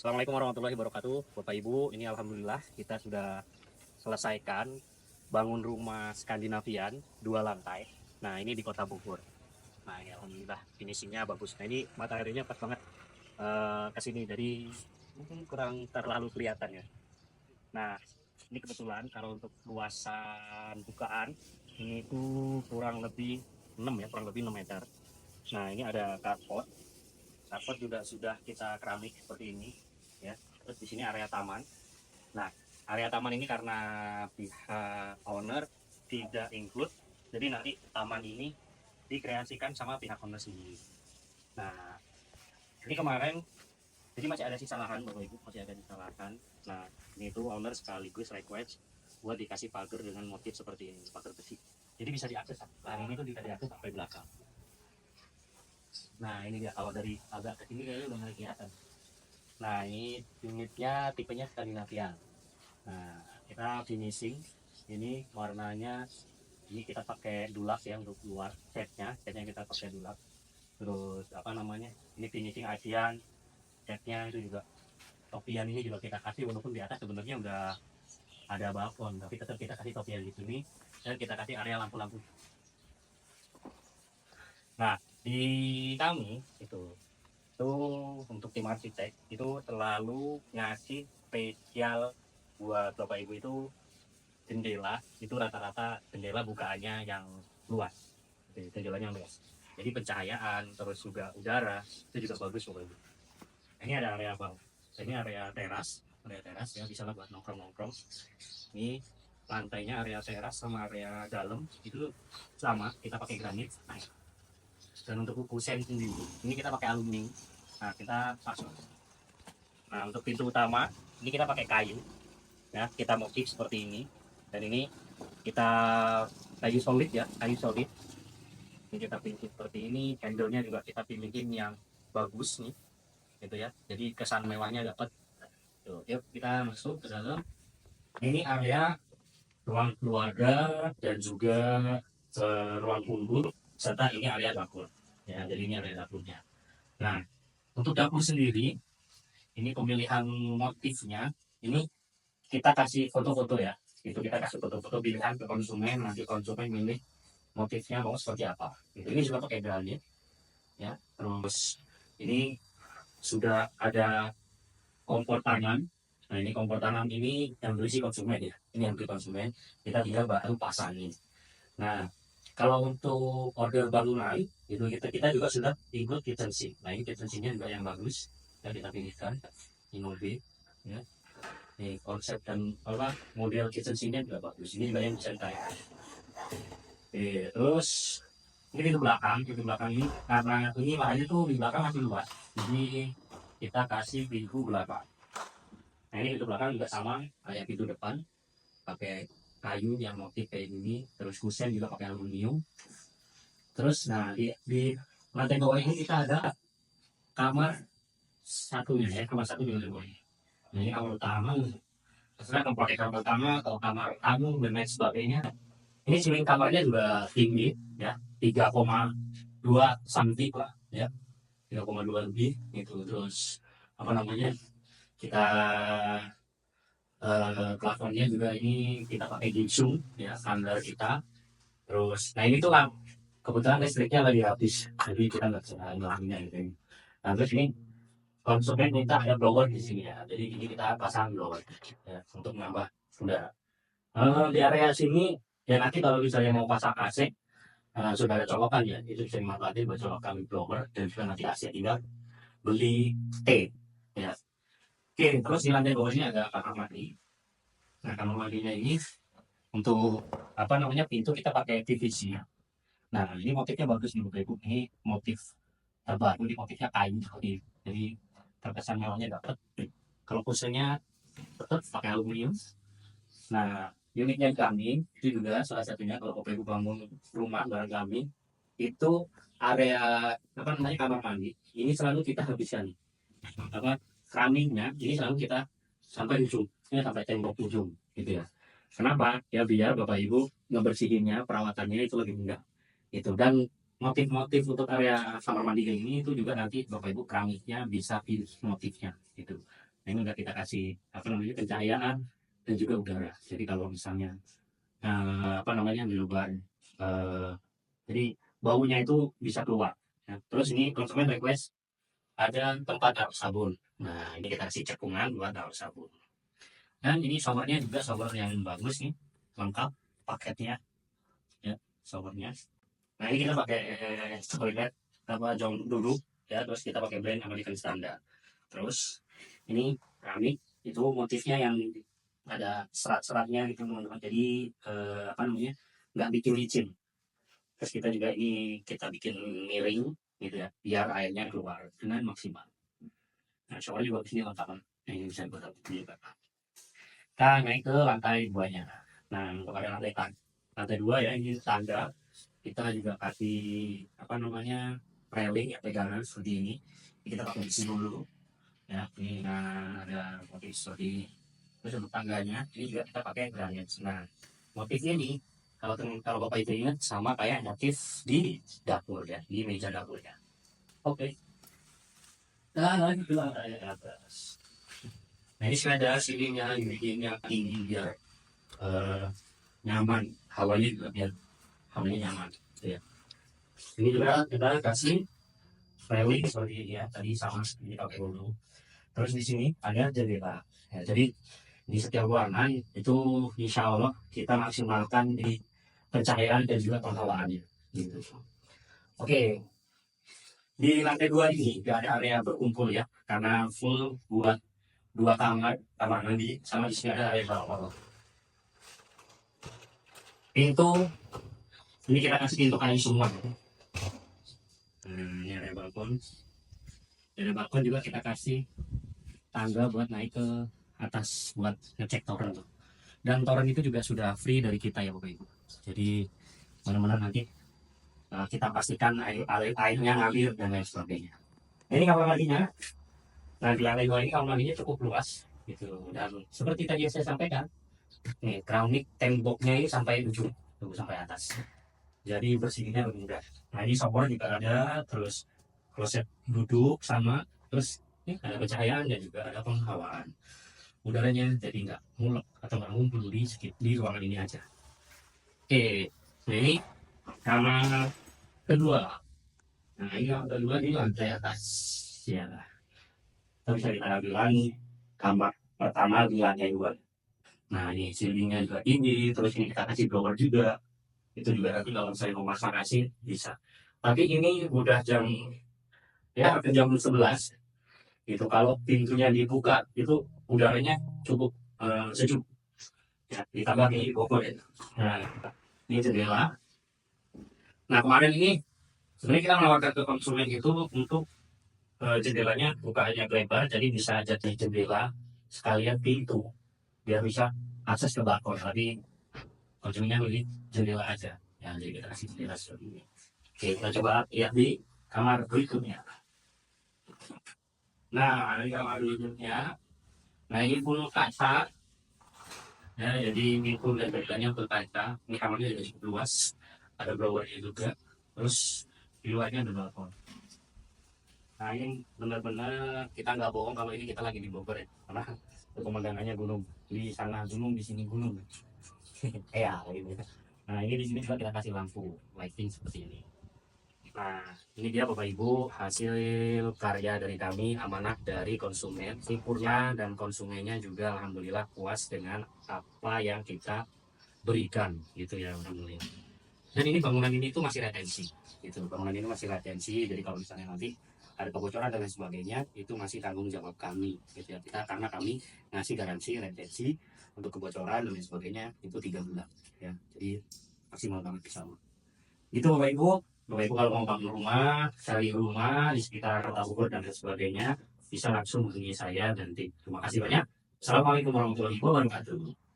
Assalamualaikum warahmatullahi wabarakatuh, Bapak Ibu. Ini alhamdulillah kita sudah selesaikan bangun rumah Skandinavian 2 lantai. Nah, ini di Kota Bogor. Nah, ini alhamdulillah finishingnya bagus. Nah, ini mataharinya pas banget ke sini, jadi mungkin kurang terlalu kelihatan ya. Nah, ini kebetulan kalau untuk luasan bukaan ini tuh kurang lebih 6 ya, kurang lebih 6 meter. Nah, ini ada carport. Carport juga sudah kita keramik seperti ini ya. Terus di sini area taman. Nah, area taman ini karena pihak owner tidak include, jadi nanti taman ini dikreasikan sama pihak owner sendiri. Nah, ini kemarin jadi masih ada sisa lahan Bapak Ibu, masih ada sisa lahan. Nah, ini tuh owner sekaligus request buat dikasih pagar dengan motif seperti ini, pagar besi. Jadi bisa diakses, lahan ini tuh bisa diakses sampai belakang. Nah, ini dia kalau dari agak ke sini kayaknya udah mulai kelihatan. Nah, ini unitnya tipenya Skandinavian. Nah, kita finishing ini warnanya, ini kita pakai dulux ya untuk luar catnya kita pakai dulux. Terus apa namanya, ini finishing ASEAN, catnya itu juga topian ini juga kita kasih, walaupun di atas sebenarnya udah ada balkon, tapi tetap kita kasih topian di sini dan kita kasih area lampu-lampu. Nah, di kami itu untuk tim arsitek itu selalu ngasih spesial buat Bapak Ibu itu jendela, itu rata-rata jendela bukaannya yang luas, jendelanya yang luas, jadi pencahayaan terus juga udara itu juga bagus Bapak Ibu. Ini ada area bawah, ini area teras ya, bisa lah buat nongkrong-nongkrong. Ini lantainya area teras sama area dalam itu sama, kita pakai granit. Dan untuk kusen sendiri ini kita pakai alumni. Nah, kita pasang. Nah, untuk pintu utama ini kita pakai kayu ya, kita motif seperti ini. Dan ini kita kayu solid ya, kayu solid. Ini kita pilih seperti ini, handle-nya juga kita pilihin yang bagus nih, gitu ya. Jadi kesan mewahnya dapat. Tuh, yuk kita masuk ke dalam. Ini area ruang keluarga dan juga ruang tunggu, serta ini area dapur. Ya, jadi ini area dapurnya. Nah, untuk dapur sendiri, ini pemilihan motifnya, ini kita kasih foto-foto ya. Itu kita kasih foto-foto pilihan ke konsumen, nanti konsumen milih motifnya mau seperti apa. Ini juga pakai granit ya. Terus ini sudah ada kompor tangan. Nah, ini kompor tangan ini yang beli si konsumen ya. Ini yang beli konsumen. Kita tinggal baru pasangin. Nah, kalau untuk order baru lain, itu kita juga sudah include kitchen sink. Nah, ini kitchen sinknya juga yang bagus. Ya, kita pilihkan Innove ya. Ini konsep dan apa model kitchen sinknya juga bagus. Ini juga yang santai. Terus ini pintu belakang ini karena ini lahannya tuh di belakang masih luas. Jadi kita kasih pintu belakang. Nah, ini pintu belakang juga sama kayak pintu depan, pakai kayu yang motif kayak gini, terus kusen juga pakai aluminium. Terus nah di lantai bawah ini kita ada kamar satunya ya, kamar satu juga ada boleh. Nah, ini kamar utama, terserah kamu pakai kamar utama atau kamar tamu dan lain sebagainya. Ini ceiling kamarnya juga tinggi ya, 3,2 cm lah ya, 3,2 lebih itu. Terus apa namanya, kita plafonnya juga ini kita pakai ginsung ya, standar kita. Terus nah ini tuh lah kebetulan listriknya lagi habis, jadi kita nggak bisa ngelakuinnya gitu. Nah, terus ini konsumen minta ada blower di sini ya, jadi ini kita pasang blower ya, untuk menambah udara. Di area sini ya, nanti kalau misalnya mau pasang AC, sudah ada colokan ya, itu bisa dimanfaatin buat colokan blower, dan juga nanti AC tinggal beli T ya. Oke, terus di lantai bawah ini ada kamar mandi. Nah, kamar mandinya ini untuk apa namanya, pintu kita pakai PVC. Nah, ini motifnya bagus nih Bapak Ibu. Ini motif terbaru, ini motifnya kayu seperti ini. Jadi terkesan mewahnya dapat. Kalau kusennya tetap pakai aluminium. Nah, unitnya kami itu juga salah satunya kalau Bapak Ibu bangun rumah bareng kami, itu area apa namanya, kamar mandi. Ini selalu kita habiskan apa, keramiknya ini selalu kita sampai ujung, ya, sampai tembok ujung gitu ya. Kenapa? Ya biar Bapak Ibu ngebersihinnya, perawatannya itu lebih mudah. Itu, dan motif-motif untuk area kamar mandi kayak ini itu juga nanti Bapak Ibu keramiknya bisa pilih motifnya gitu. Nah, ini udah kita kasih pencahayaan dan juga udara. Jadi kalau misalnya di luar, eh, jadi baunya itu bisa keluar. Ya. Terus ini konsumen request ada tempat taruh sabun. Nah, ini kita kasih cekungan buat taruh sabun. Dan ini showernya juga shower yang bagus nih, lengkap paketnya, ya showernya. Nah, ini kita pakai toilet jong dulu, ya. Terus kita pakai brand American Standard. Terus ini keramik itu motifnya yang ada serat-seratnya gitu teman-teman. Jadi nggak bikin licin. Terus kita juga ini kita bikin miring gitu ya, biar airnya keluar dengan maksimal. Nah, shower juga di sini lengkap. Nah, ini bisa buat juga. Kita naik ke lantai 2-nya. Nah, untuk ada lantai 2 ya, ini tangga. Kita juga kasih railing ya, pegangan seperti ini. Kita pakai di sini dulu. Ya, ini ada motif seperti ini. Terus untuk tangganya, ini juga kita pakai granit. Nah, motifnya ini kalau Bapak itu ingat sama kayak motif di dapur ya, di meja dapur ya. Oke. Nah, lagi ke lantai atas. Nah, ini ada ceilingnya, ini yang tinggi biar nyaman, hawanya juga biar hawanya nyaman. Ya. Ini juga kita kasih railing seperti ini ya, tadi sama seperti pakai dulu. Terus di sini ada jendela. Ya, jadi di setiap ruangan itu insya Allah kita maksimalkan di pencahayaan dan juga penghawaannya. Gitu. Oke, di lantai 2 ini tidak ada area berkumpul ya, karena full buat 2 kamar mandi sama di sini ada area bawah. Pintu ini kita kasih pintu kayu semua. Ini area balkon. Dari balkon juga kita kasih tangga buat naik ke atas buat ngecek toren tuh. Dan toren itu juga sudah free dari kita ya Bapak Ibu. Jadi benar-benar nanti kita pastikan airnya ngalir dan lain sebagainya. Ini kamar mandinya. Nah, di lantai 2 ini kamar mandinya cukup luas gitu. Dan seperti tadi saya sampaikan, nih keramik temboknya ini sampai ujung, tuh sampai atas. Jadi bersihnya lebih mudah. Nah, ini shower juga ada, terus kloset duduk sama, terus ada pencahayaan dan juga ada penghawaan. Udaranya jadi nggak mulek atau nggak ngumpul di ruangan ini aja. Oke, nah ini kamar kedua. Nah, ini kamar kedua di lantai atas. Ya, tapi bisa kita bilang kamar pertama di lantai 2. Nah, ini ceilingnya juga tinggi, terus ini kita kasih blower juga. Itu juga nanti kalau saya mau masak nasi bisa. Tapi ini udah jam 11 gitu. Kalau pintunya dibuka itu udaranya cukup sejuk. Ya, ditambah ini bogor ya. Nah, ini jendela. Nah, kemarin ini sebenarnya kita menawarkan ke konsumen itu untuk jendelanya bukaannya lebar, jadi bisa jadi jendela sekalian pintu biar bisa akses ke balkon. Tapi konsumennya milih jendela aja. Ya, jadi kita kasih jendela seperti ini. Oke, kita coba lihat di kamar berikutnya. Nah, ini kamar berikutnya. Nah, ini full kaca. Ya, jadi ini full dan beritanya full kaca. Ini kamarnya juga cukup luas. Ada blowernya juga. Terus di luarnya ada balkon. Nah, ini benar-benar kita nggak bohong kalau ini kita lagi di Bogor ya. Karena pemandangannya gunung. Di sana gunung, di sini gunung. Ya, gitu. Nah, ini di sini juga kita kasih lampu lighting seperti ini. Nah, ini dia Bapak Ibu hasil karya dari kami, amanah dari konsumen. Sipurnya dan konsumennya juga alhamdulillah puas dengan apa yang kita berikan gitu ya, alhamdulillah. Dan ini bangunan ini itu masih retensi gitu. Bangunan ini masih retensi, jadi kalau misalnya nanti ada kebocoran dan lain sebagainya itu masih tanggung jawab kami gitu ya, kita karena kami ngasih garansi retensi untuk kebocoran dan lain sebagainya itu 3 bulan ya, jadi maksimal banget bisa gitu Bapak Ibu kalau mau bangun rumah, cari rumah di sekitar Kota Bogor dan lain sebagainya bisa langsung hubungi saya dan tim. Terima kasih banyak. Assalamualaikum warahmatullahi wabarakatuh.